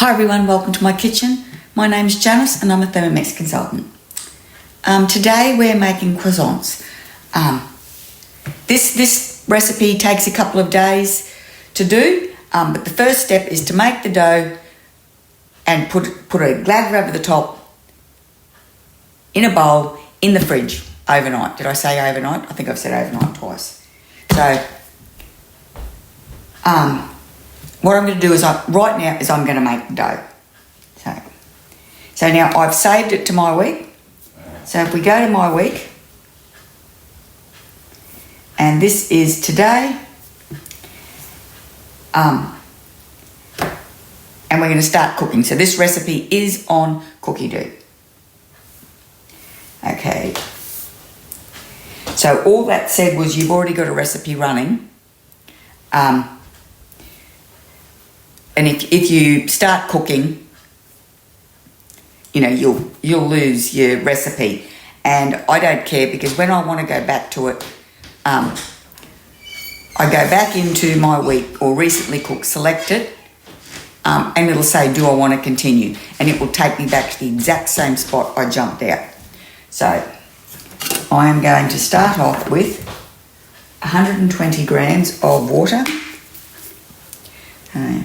Hi everyone, welcome to my kitchen. My name's Janice and I'm a Thermomix consultant. Today we're making croissants. This recipe takes a couple of days to do, but the first step is to make the dough and put a glad over the top in a bowl in the fridge overnight. Did I say overnight? I think I've said overnight twice. So what I'm going to do is I'm going to make the dough. So now I've saved it to my week. So if we go to my week, and this is today, and we're going to start cooking. So this recipe is on Cookie Do. Okay. So all that said was you've already got a recipe running. And if you start cooking, you know, you'll lose your recipe. And I don't care, because when I want to go back to it, I go back into my week or recently cooked, select it, and it'll say, do I want to continue? And it will take me back to the exact same spot I jumped out. So I am going to start off with 120 grams of water. Okay.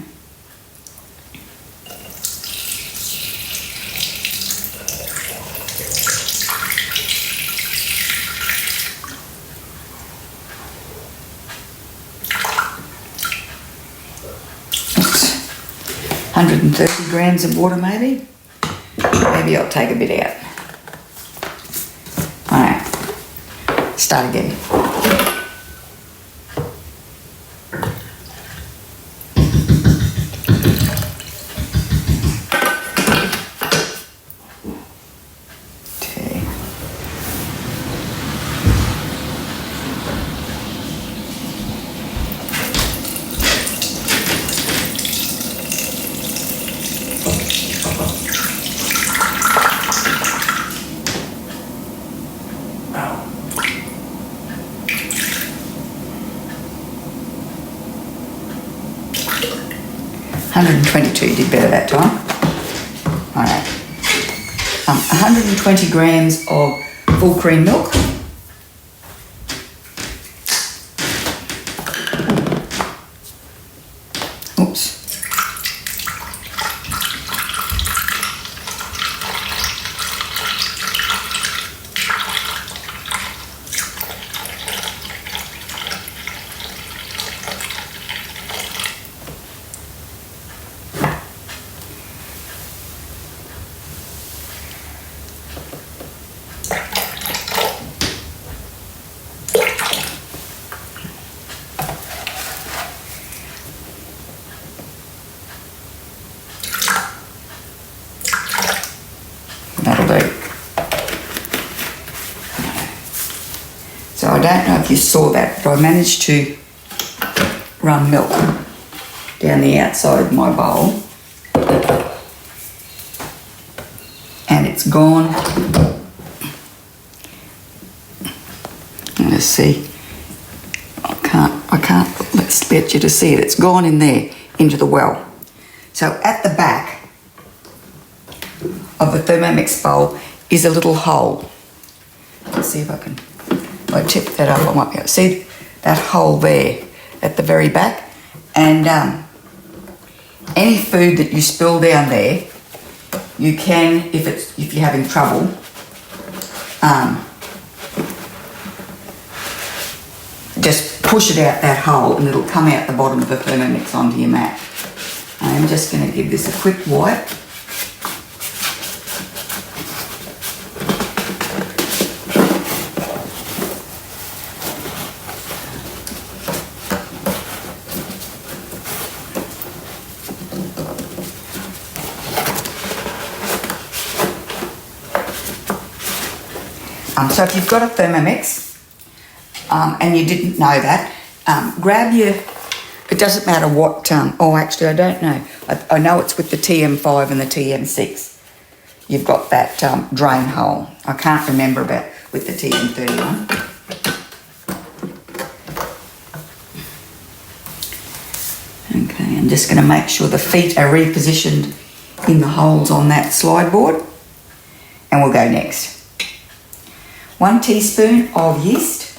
Oops. 130 grams of water maybe. Maybe I'll take a bit out. Alright, start again. Did better that time. All right. 120 grams of full cream milk. Oops. That'll do. So I don't know if you saw that, but I managed to run milk down the outside of my bowl. And it's gone. Let's see. I can't, let's get you to see it. It's gone in there, into the well. So at the back of the Thermomix bowl is a little hole. Let's see if I can, I tip that up, I might be able to see that hole there at the very back. And any food that you spill down there, you can, if you're having trouble, just push it out that hole and it'll come out the bottom of the Thermomix onto your mat. I'm just going to give this a quick wipe. So if you've got a Thermomix and you didn't know that, grab your, it doesn't matter what, oh actually I don't know. I know it's with the TM5 and the TM6. You've got that drain hole. I can't remember about with the TM31. Okay, I'm just going to make sure the feet are repositioned in the holes on that slide board, and we'll go next. 1 teaspoon of yeast.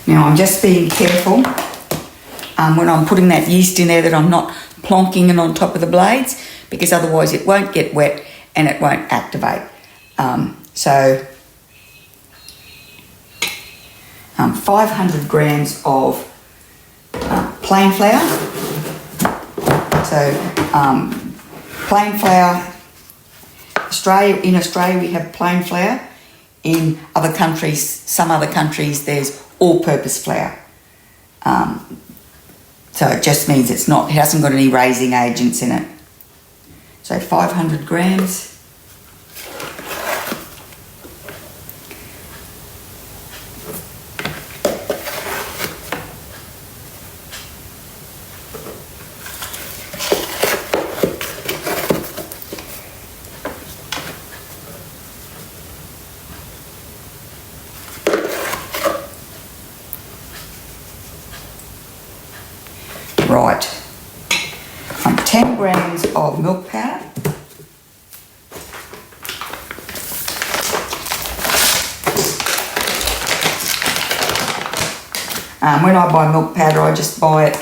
Now I'm just being careful when I'm putting that yeast in there that I'm not plonking it on top of the blades, because otherwise it won't get wet and it won't activate. 500 grams of plain flour. So plain flour, in Australia we have plain flour. In other countries, some other countries, there's all-purpose flour. So it just means it hasn't got any raising agents in it. So 500 grams. Right, 10 grams of milk powder. When I buy milk powder, I just buy it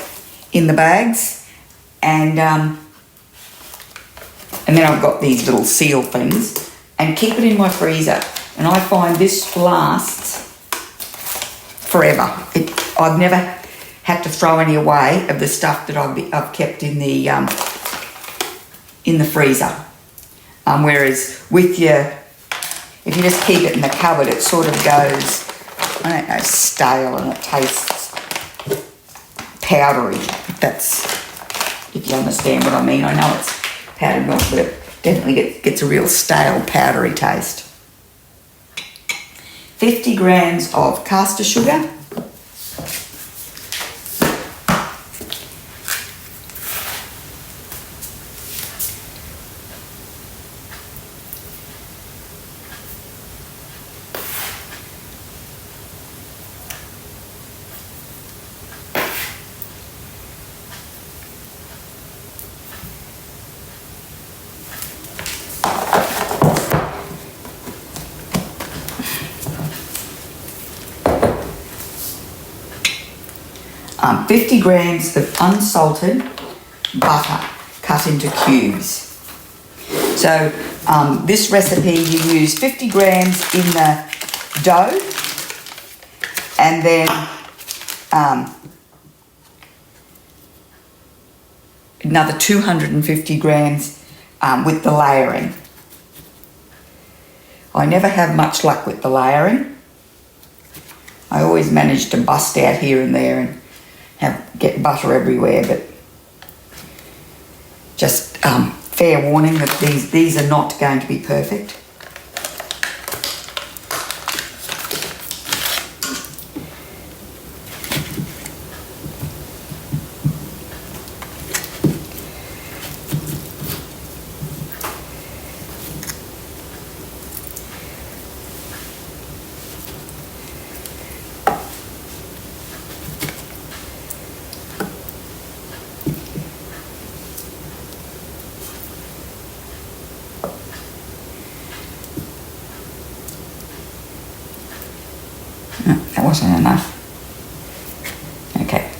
in the bags, and then I've got these little seal things, and keep it in my freezer. And I find this lasts forever. I've never had to throw any away of the stuff that I've kept in the freezer. Whereas with if you just keep it in the cupboard, it sort of goes, I don't know, stale, and it tastes powdery. If you understand what I mean. I know it's powdered milk, but it definitely gets a real stale, powdery taste. 50 grams of caster sugar. Um, 50 grams of unsalted butter cut into cubes. So this recipe, you use 50 grams in the dough, and then another 250 grams with the layering. I never have much luck with the layering. I always manage to bust out here and there and get butter everywhere, but just fair warning that these are not going to be perfect. That wasn't enough. Okay.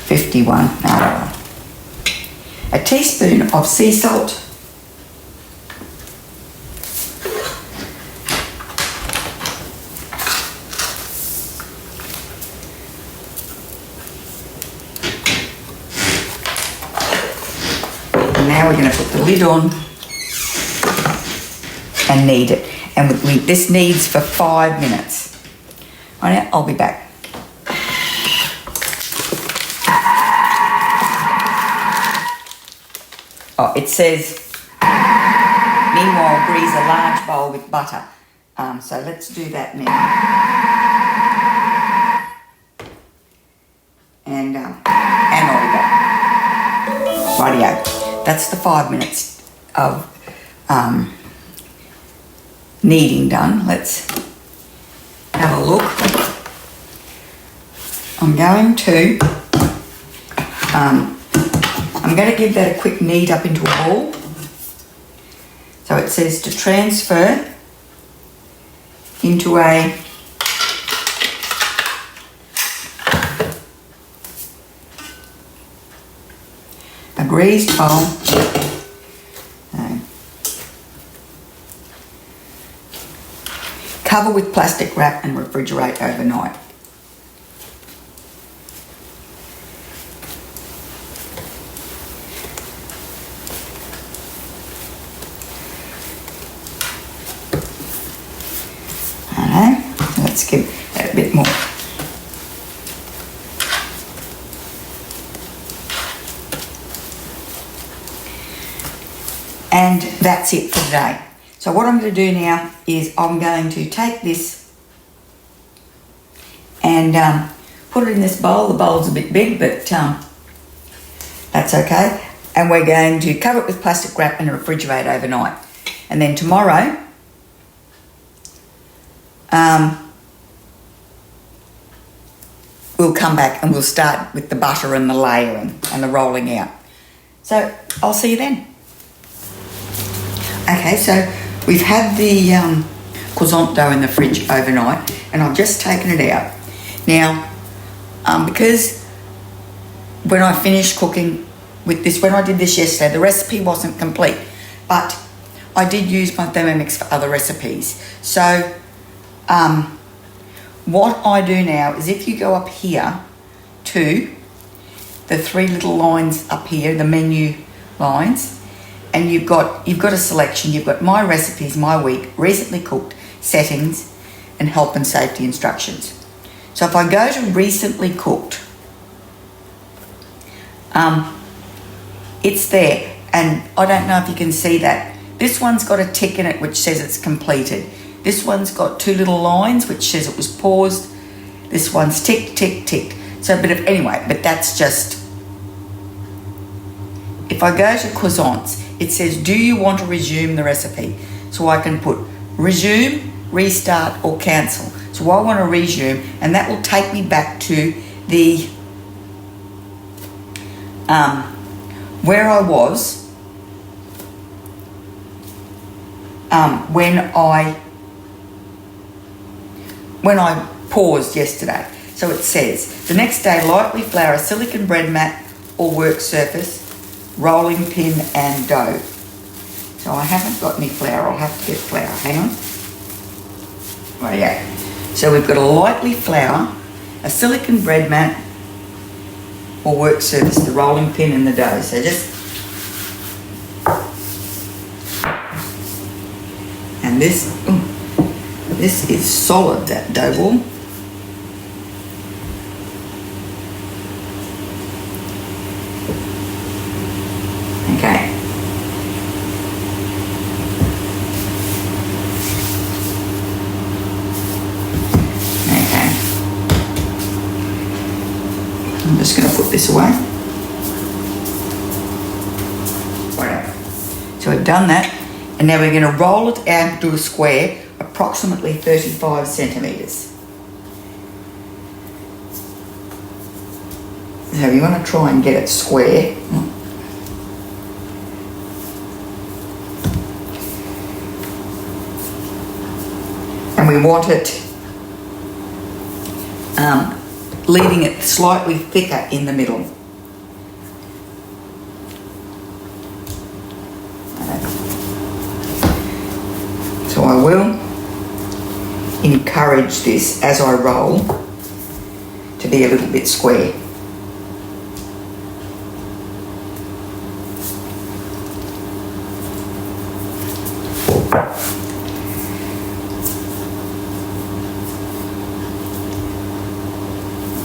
51. A teaspoon of sea salt. And now we're going to put the lid on and knead it. And this kneads for 5 minutes. Right, I'll be back. Oh, it says, meanwhile, grease a large bowl with butter. So let's do that now. And I'll be back. Rightio. That's the 5 minutes of kneading done. Let's have a I'm going to give that a quick knead up into a ball. So it says to transfer into a greased bowl. Cover with plastic wrap and refrigerate overnight. Let's give that a bit more. And that's it for today. So what I'm going to do now is I'm going to take this and put it in this bowl. The bowl's a bit big, but that's okay. And we're going to cover it with plastic wrap and refrigerate overnight. And then tomorrow, we'll come back and we'll start with the butter and the layering and the rolling out. So I'll see you then. Okay, so we've had the croissant dough in the fridge overnight and I've just taken it out. Now, because when I finished cooking with this, when I did this yesterday, the recipe wasn't complete, but I did use my Thermomix for other recipes. So what I do now is if you go up here to the three little lines up here, the menu lines, and you've got a selection. You've got my recipes, my week, recently cooked, settings, and health and safety instructions. So if I go to recently cooked, it's there, and I don't know if you can see that. This one's got a tick in it which says it's completed. This one's got two little lines which says it was paused. This one's ticked, ticked, ticked. So, but that's just. If I go to croissants, it says, do you want to resume the recipe? So I can put resume, restart, or cancel. So I want to resume, and that will take me back to the where I was when I paused yesterday. So it says, the next day, lightly flour a silicone bread mat or work surface, rolling pin and dough. So I haven't got any flour. I'll have to get flour. Hang on. Right, yeah. So we've got a lightly flour, a silicone bread mat or work surface, the rolling pin and the dough. So just, and this is solid, that dough ball. Okay. Okay. I'm just going to put this away. Whatever. So we've done that, and now we're going to roll it out into a square, approximately 35 centimetres. So you want to try and get it square. And we want it leaving it slightly thicker in the middle. So I will encourage this as I roll to be a little bit square.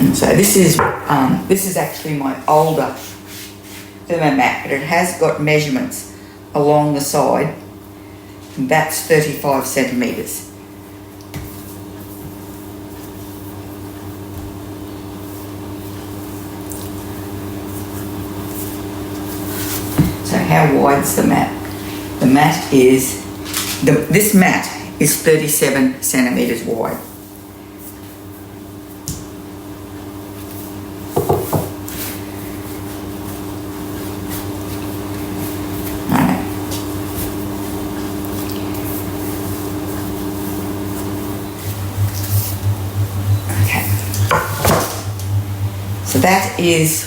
And so this is actually my older Thermomat, but it has got measurements along the side. And that's 35 centimetres. So how wide's the mat? The mat is, this mat is 37 centimetres wide. Okay. So that is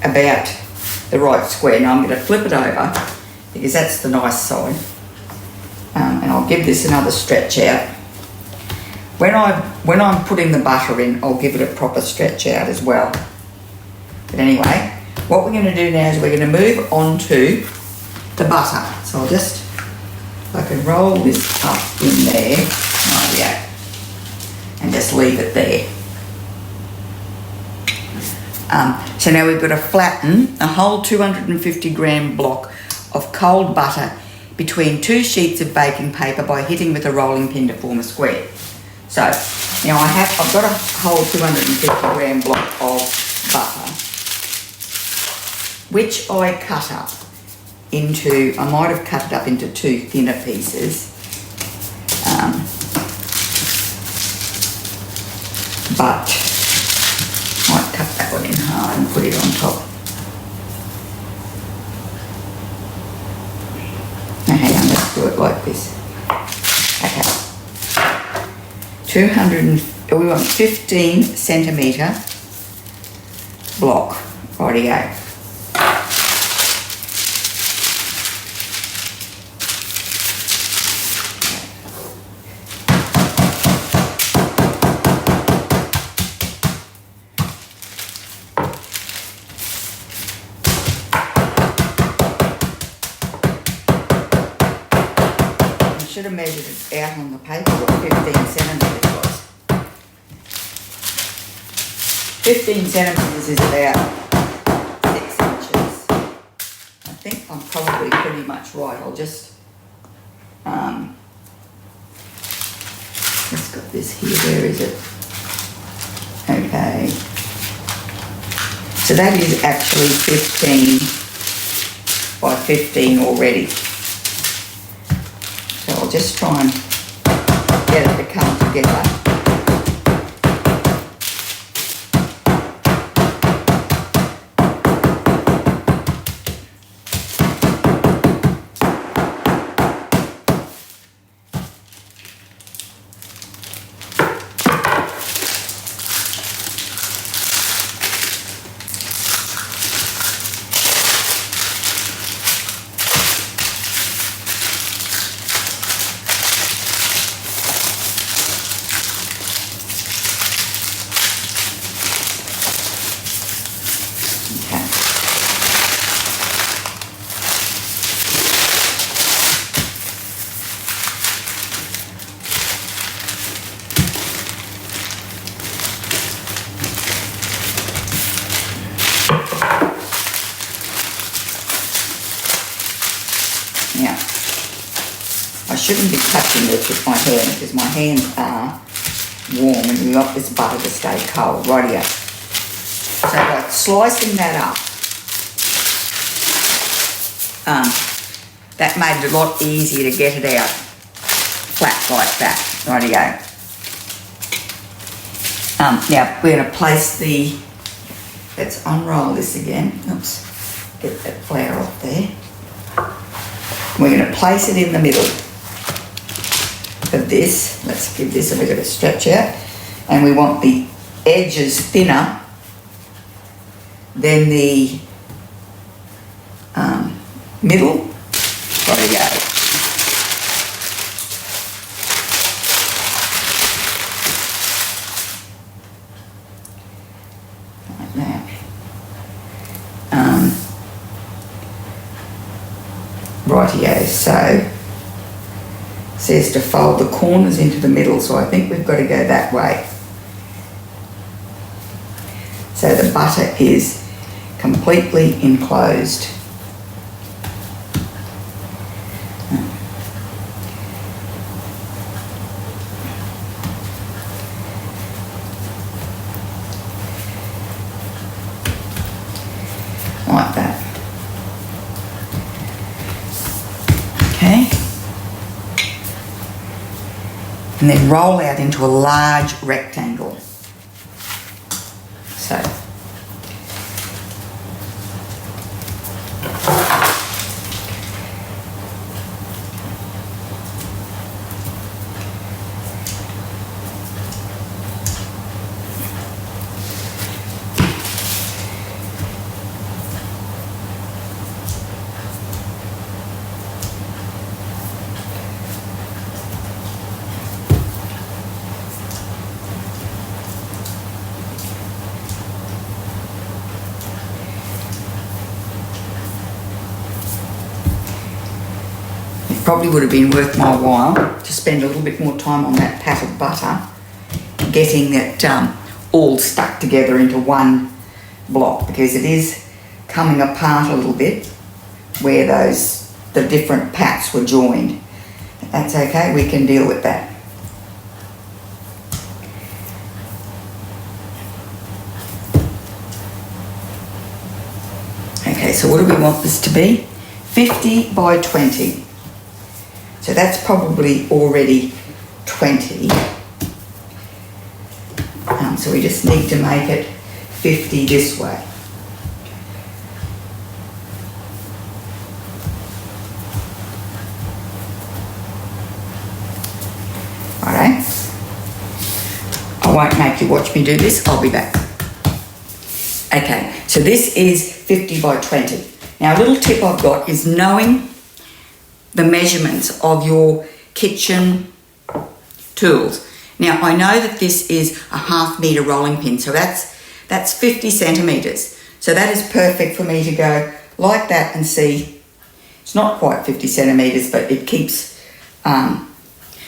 about the right square. Now I'm going to flip it over because that's the nice side. And I'll give this another stretch out. When I'm putting the butter in, I'll give it a proper stretch out as well. But anyway, what we're going to do now is we're going to move on to the butter. So I'll just, if I can roll this up in there, right, yeah, and just leave it there. So now we've got to flatten a whole 250 gram block of cold butter between 2 sheets of baking paper by hitting with a rolling pin to form a square. So now I've got a whole 250 gram block of butter, which I cut up into, I might have cut it up into 2 thinner pieces. But I might cut that one in half and put it on top. Now hang on, let's do it like this. Okay. We want 15 centimetre block. Rightio. I should have measured it out on the paper what 15 centimetres was. 15 centimetres is about 6 inches. I think I'm probably pretty much right. I'll just, let's got this here, where is it? Okay. So that is actually 15 by 15 already. So I'll just try and get it to come together. Now, I shouldn't be touching this with my hand because my hands are warm and we want this butter to stay cold. Rightio. So by slicing that up, that made it a lot easier to get it out flat like that. Rightio. Now we're going to place the, let's unroll this again. Oops, get that flour off there. We're going to place it in the middle of this. Let's give this a bit of a stretch out. And we want the edges thinner than the middle. Rightio. Like that. Rightio, so it says to fold the corners into the middle, so I think we've got to go that way. So the butter is completely enclosed. Like that. Okay, and then roll out into a large rectangle. So, probably would have been worth my while to spend a little bit more time on that pat of butter, getting it all stuck together into one block, because it is coming apart a little bit where the different pats were joined. That's okay, we can deal with that. Okay, so what do we want this to be? 50 by 20. So that's probably already 20. So we just need to make it 50 this way. Alright. I won't make you watch me do this, I'll be back. Okay, so this is 50 by 20. Now a little tip I've got is knowing the measurements of your kitchen tools. Now I know that this is a 1/2 metre rolling pin, so that's 50 centimetres. So that is perfect for me to go like that and see. It's not quite 50 centimetres, but it keeps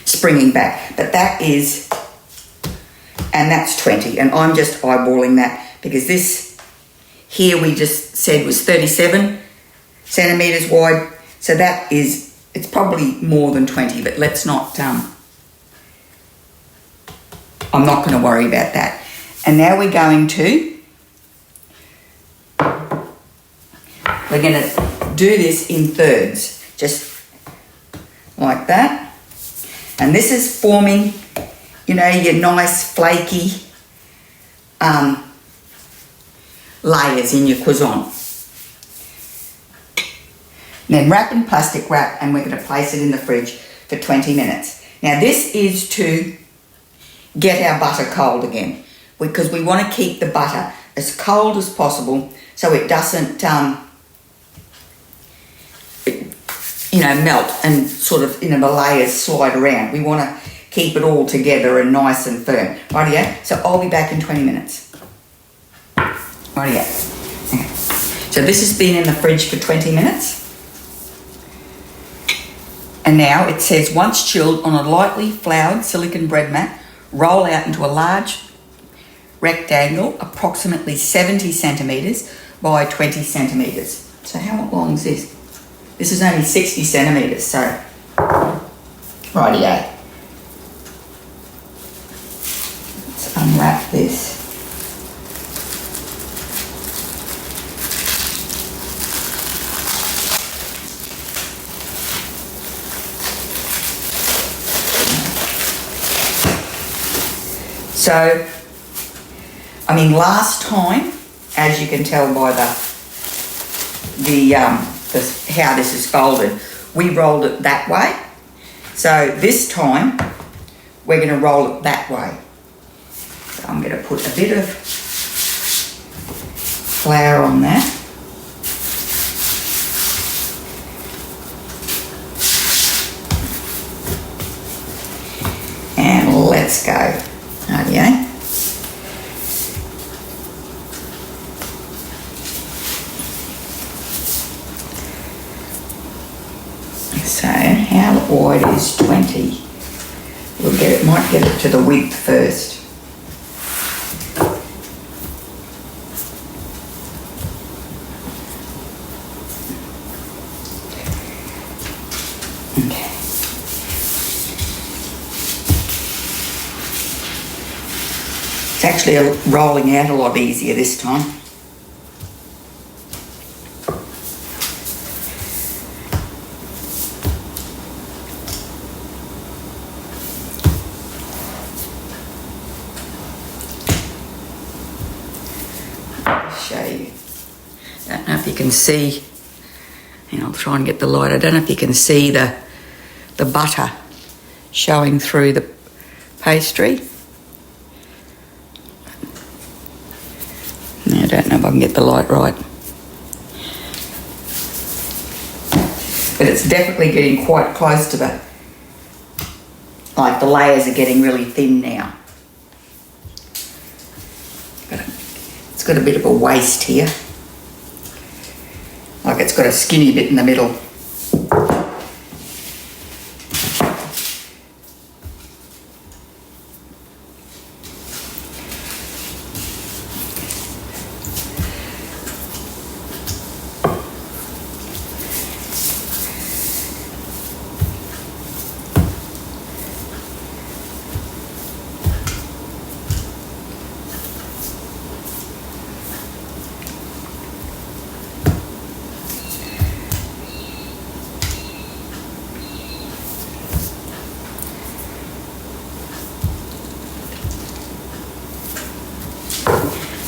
springing back. But that is, and that's 20, and I'm just eyeballing that because this here we just said was 37 centimetres wide. So that is, it's probably more than 20, but let's not, I'm not going to worry about that. And now we're going to do this in thirds, just like that. And this is forming, you know, your nice flaky layers in your croissant. Then wrap in plastic wrap, and we're going to place it in the fridge for 20 minutes. Now this is to get our butter cold again, because we want to keep the butter as cold as possible so it doesn't, you know, melt and sort of, you know, the layers slide around. We want to keep it all together and nice and firm. Rightio? So I'll be back in 20 minutes. Rightio? Okay. So this has been in the fridge for 20 minutes. And now it says, once chilled on a lightly floured silicone bread mat, roll out into a large rectangle, approximately 70 centimetres by 20 centimetres. So how long is this? This is only 60 centimetres, so rightio. Let's unwrap this. So, I mean, last time, as you can tell by how this is folded, we rolled it that way. So this time, we're going to roll it that way. So I'm going to put a bit of flour on that. And let's go. Rightio. So how wide is 20? Might get it to the width first. Okay. It's actually rolling out a lot easier this time. Show you. Don't know if you can see, and I'll try and get the light. I don't know if you can see the butter showing through the pastry. I don't know if I can get the light right. But it's definitely getting quite close to the layers are getting really thin now. It's got a bit of a waist here. Like it's got a skinny bit in the middle.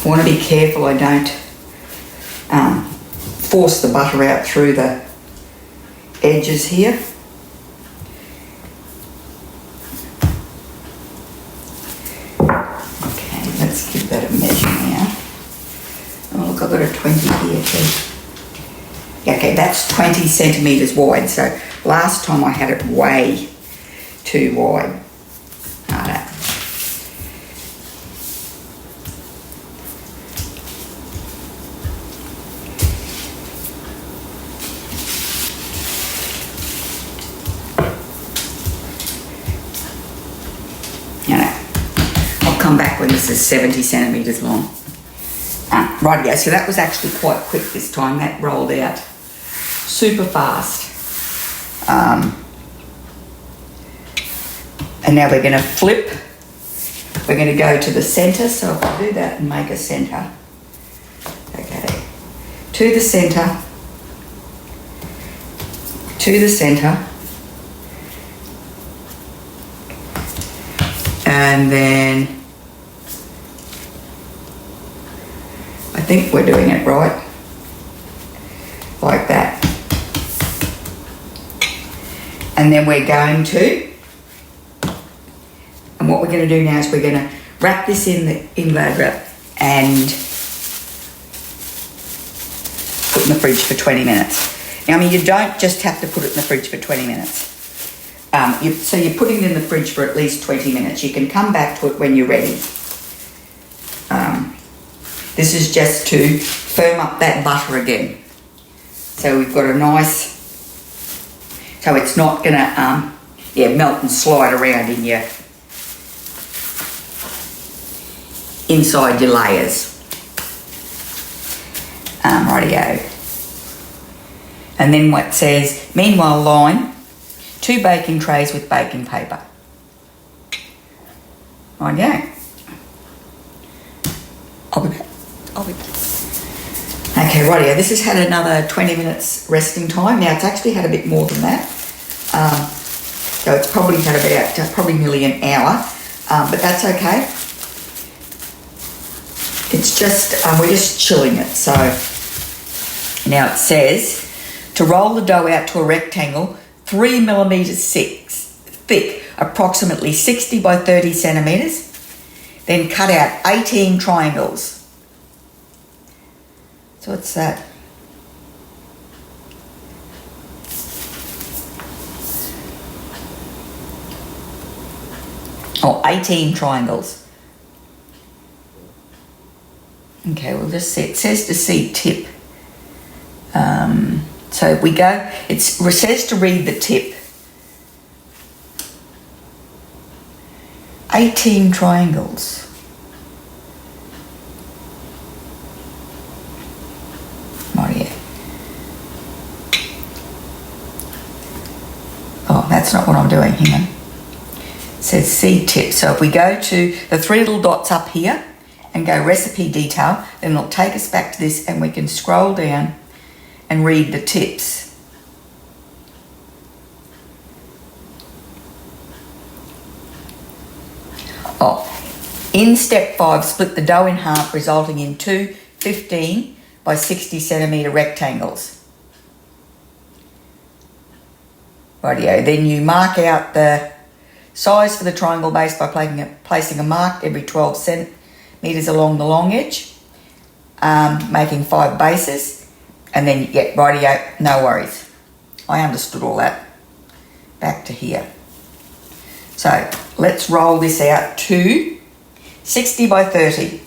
I want to be careful I don't force the butter out through the edges here. Okay, let's give that a measure now. Oh look, I've got a 20 here too. Okay, that's 20 centimetres wide, so last time I had it way too wide. Come back when this is 70 centimetres long. Rightio, so that was actually quite quick this time. That rolled out super fast. And now we're going to flip. We're going to go to the centre. So if I do that and make a centre. Okay. To the centre. To the centre. And then I think we're doing it right, like that. And then we're going to, and what we're going to do now is we're going to wrap this in the Glad wrap and put in the fridge for 20 minutes. Now, I mean, you don't just have to put it in the fridge for 20 minutes. So you're putting it in the fridge for at least 20 minutes. You can come back to it when you're ready. This is just to firm up that butter again. So we've got a nice, so it's not going to melt and slide around in your, inside your layers. Rightio. And then what says, meanwhile line 2 baking trays with baking paper. Rightio. I'll be back. Okay, rightio. This has had another 20 minutes resting time. Now it's actually had a bit more than that. So it's probably had about, probably nearly an hour. But that's okay. It's just, we're just chilling it. So now it says to roll the dough out to a rectangle 3 millimetres thick, approximately 60 by 30 centimetres. Then cut out 18 triangles. So what's that? Oh, 18 triangles. Okay, we'll just see. It says to see tip. So we go, it says to read the tip. 18 triangles. Oh, that's not what I'm doing. Hang on. It says see tip. So if we go to the 3 little dots up here and go recipe detail, then it'll take us back to this and we can scroll down and read the tips. Oh, in step 5, split the dough in half, resulting in 2 15 by 60 centimetre rectangles. Rightio. Then you mark out the size for the triangle base by placing a mark every 12 centimetres along the long edge, making 5 bases. And then, yeah, rightio, no worries. I understood all that. Back to here. So let's roll this out to 60 by 30.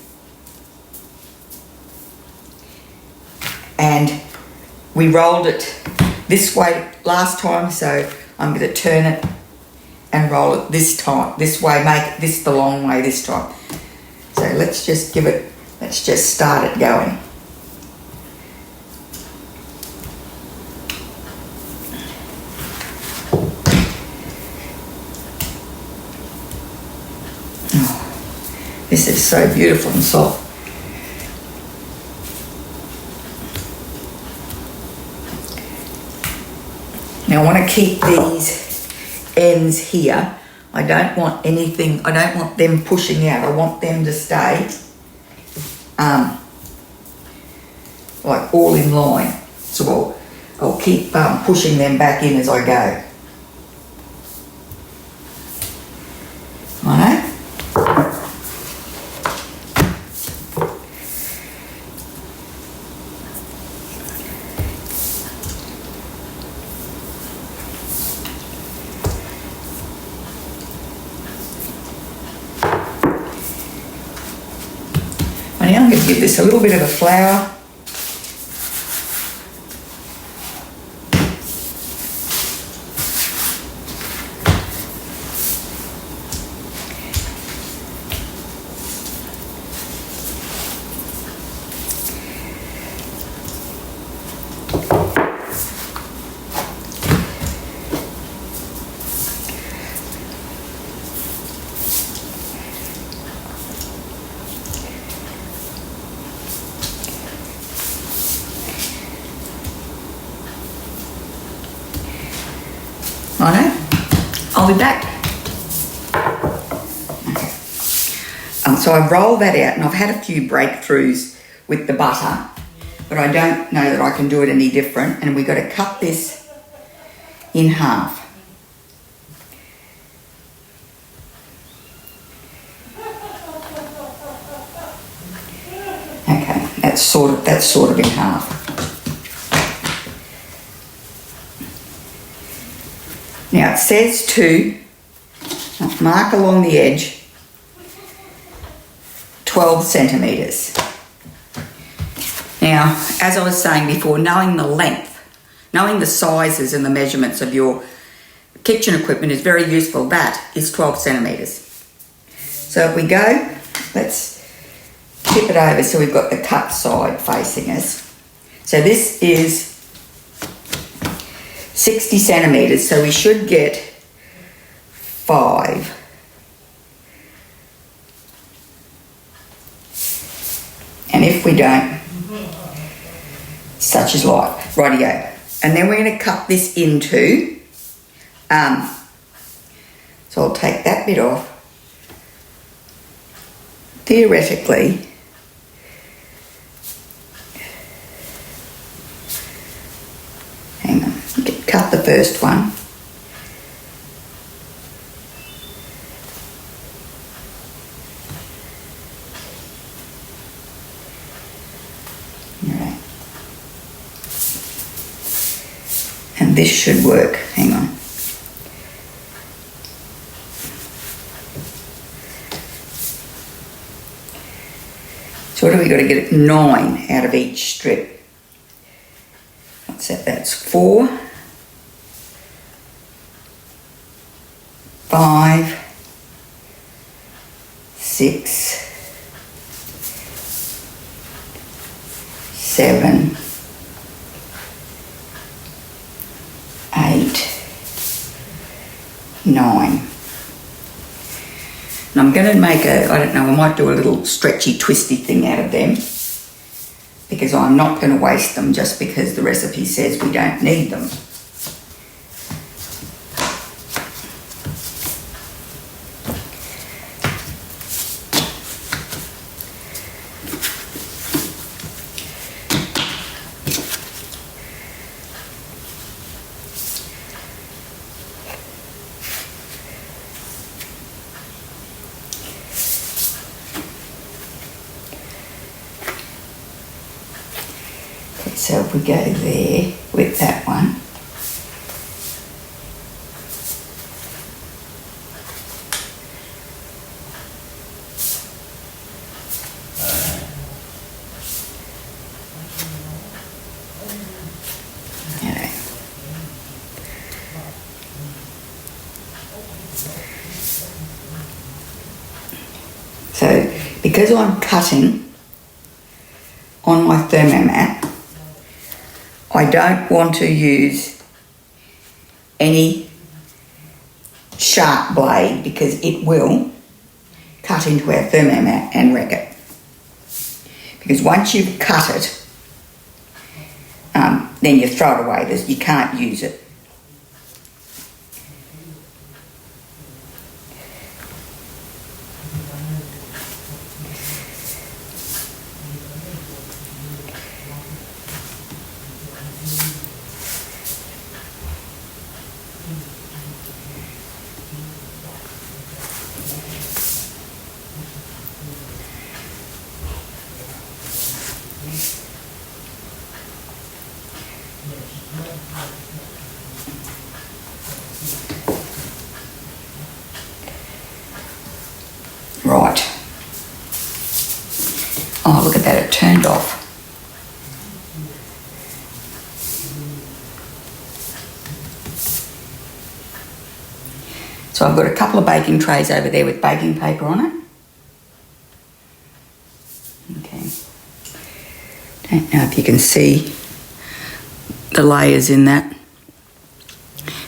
And we rolled it this way last time, so I'm going to turn it and roll it this time, this way, make this the long way this time. So let's just start it going. Oh, this is so beautiful and soft. Now I want to keep these ends here. I don't want them pushing out. I want them to stay like all in line. So I'll keep pushing them back in as I go. Righto. Now I'm going to give this a little bit of a flour. Righto, I'll be back. Okay. So I've rolled that out and I've had a few breakthroughs with the butter, but I don't know that I can do it any different, and we've got to cut this in half. Okay, that's sort of in half. Now it says to mark along the edge 12 centimetres. Now, as I was saying before, knowing the length, knowing the sizes and the measurements of your kitchen equipment is very useful. That is 12 centimetres. So if we go, let's tip it over so we've got the cut side facing us. So this is 60 centimetres, so we should get 5. And if we don't, such is life. Rightio. And then we're going to cut this into, so I'll take that bit off. Theoretically, hang on, cut the first one. All right. And this should work. Hang on. So what do we got to get? 9 out of each strip. What's that? That's 4, 5, 6, 7, 8, 9. And I'm going to make I don't know, I might do a little stretchy, twisty thing out of them, because I'm not going to waste them just because the recipe says we don't need them. So if we go there with that one, so because I'm cutting on my Thermomix, I don't want to use any sharp blade because it will cut into our Thermomix and wreck it. Because once you've cut it, then you throw it away. You can't use it. Right. Oh, look at that, it turned off. So I've got a couple of baking trays over there with baking paper on it. Okay. Don't know if you can see the layers in that.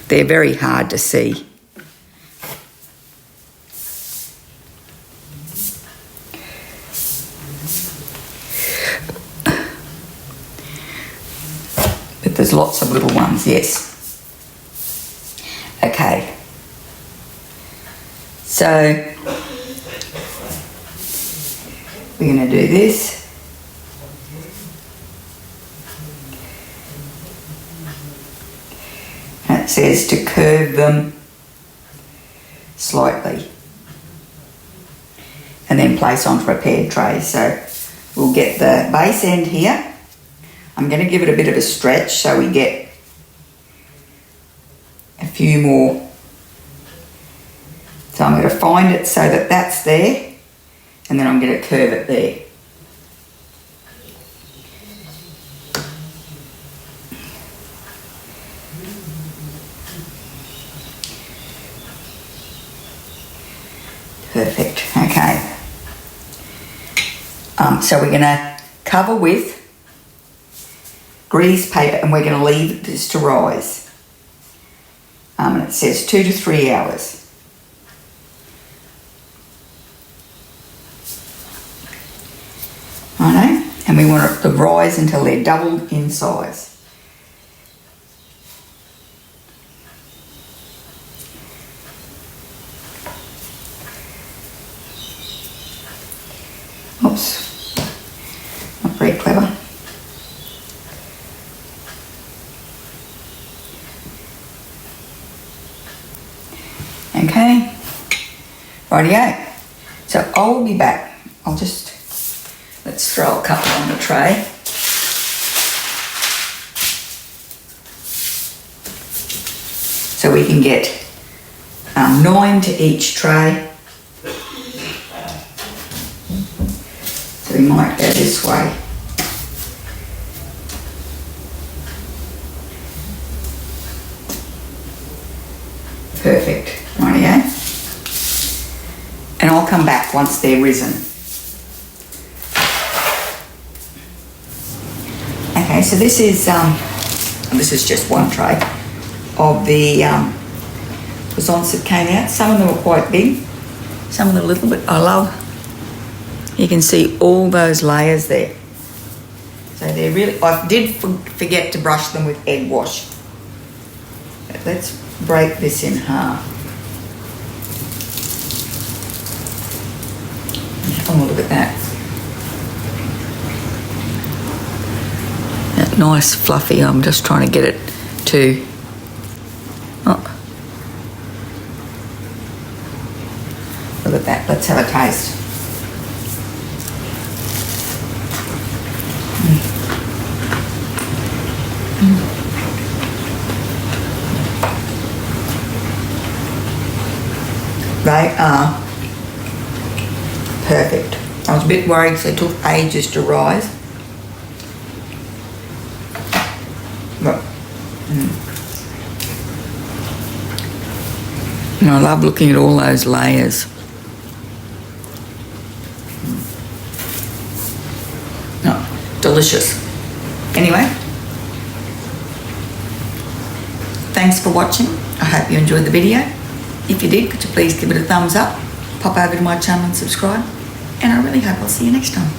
They're very hard to see. But there's lots of little ones, yes. Okay. So we're going to do this. And it says to curve them slightly and then place on prepared trays. So we'll get the base end here. I'm going to give it a bit of a stretch so we get a few more. So I'm going to find it so that that's there, and then I'm going to curve it there. Perfect, okay. So we're going to cover with grease paper and we're going to leave this to rise. And it says 2 to 3 hours. And we want it to rise until they're doubled in size. Oops, not very clever. Okay, rightio. So I'll be back. Let's throw a couple on the tray. So we can get 9 to each tray. So we might go this way. Perfect, rightio. And I'll come back once they're risen. Okay, so this is just one tray of the croissants that came out. Some of them were quite big, some of them a little bit. I love, you can see all those layers there. So they're really, I did forget to brush them with egg wash. But let's break this in half. Oh, look at that. Nice fluffy. I'm just trying to get it to look at that. Let's have a taste. They are perfect. I was a bit worried because they took ages to rise. And I love looking at all those layers. Oh, delicious. Anyway, thanks for watching. I hope you enjoyed the video. If you did, could you please give it a thumbs up, pop over to my channel and subscribe, and I really hope I'll see you next time.